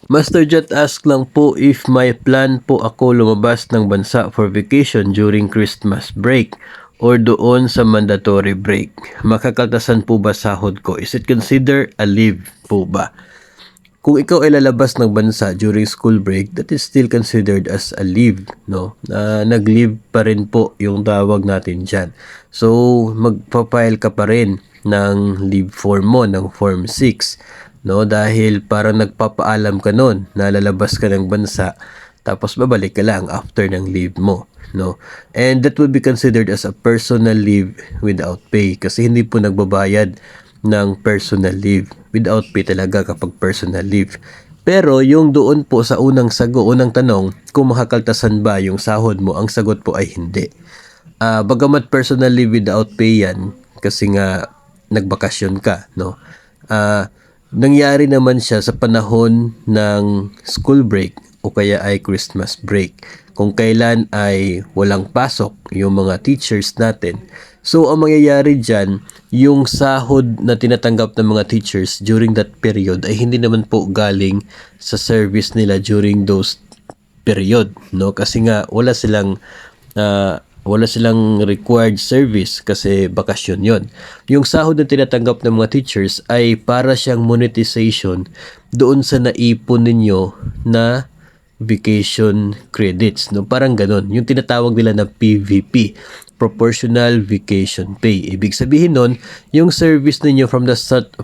Master Jet ask lang po if may plan po ako lumabas ng bansa for vacation during Christmas break or doon sa mandatory break. Makakaltasan po ba sahod ko? Is it consider a leave po ba? Kung ikaw ay lalabas ng bansa during school break, that is still considered as a leave, no? Nag-leave pa rin po yung tawag natin dyan. So, magpa-file ka pa rin ng leave form mo, ng Form 6, no? Dahil parang nagpapaalam ka nun na lalabas ka ng bansa, tapos babalik ka lang after ng leave mo, no? And that would be considered as a personal leave without pay kasi hindi po nagbabayad ng personal leave. Without pay talaga kapag personal leave. Pero yung doon po sa unang tanong, kung makakaltasan ba yung sahod mo, ang sagot po ay hindi. Bagamat personal leave without pay yan, kasi nga nagbakasyon ka, no? Nangyari naman siya sa panahon ng school break o kaya ay Christmas break. Kung kailan ay walang pasok yung mga teachers natin. So, ang mangyayari dyan, yung sahod na tinatanggap ng mga teachers during that period ay hindi naman po galing sa service nila during those period, no? Kasi nga wala silang required service kasi bakasyon yon. Yung sahod na tinatanggap ng mga teachers ay para siyang monetization doon sa naipon ninyo na vacation credits, no? Parang ganon. Yung tinatawag nila na PVP, Proportional Vacation Pay. Ibig sabihin nun, yung service ninyo from the start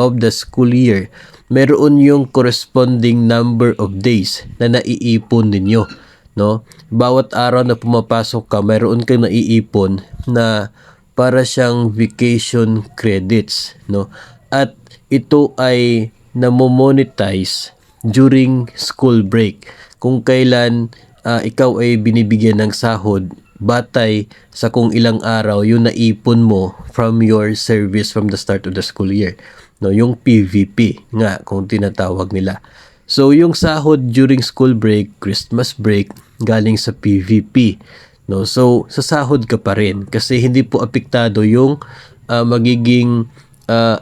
of the school year, meron yung corresponding number of days na naiipon ninyo, no? Bawat araw na pumapasok ka, meron kang naiipon na para siyang vacation credits, no? At ito ay namo-monetize during school break. Kung kailan ikaw ay binibigyan ng sahod batay sa kung ilang araw yung naipon mo from your service from the start of the school year, no? Yung PVP nga kung tinatawag nila. So yung sahod during school break, Christmas break, galing sa PVP, no? So sa sahod ka pa rin kasi hindi po apektado yung magiging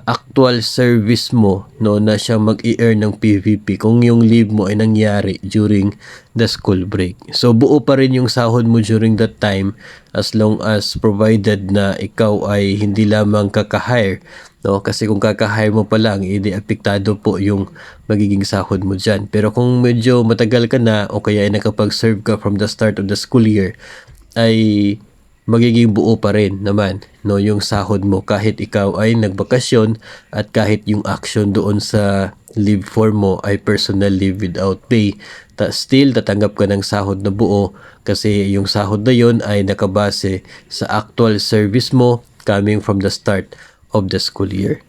actual service mo, no, na siya mag-i-earn ng PVP kung yung leave mo ay nangyari during the school break. So buo pa rin yung sahod mo during that time as long as provided na ikaw ay hindi lamang kaka-hire, no? Kasi kung kaka-hire mo pa lang, hindi apektado po yung magiging sahod mo dyan. Pero kung medyo matagal ka na o kaya ay nakapag-serve ka from the start of the school year, ay magiging buo pa rin naman, no, yung sahod mo kahit ikaw ay nagbakasyon at kahit yung action doon sa leave form mo ay personal leave without pay. Still tatanggap ka ng sahod na buo kasi yung sahod na yon ay nakabase sa actual service mo coming from the start of the school year.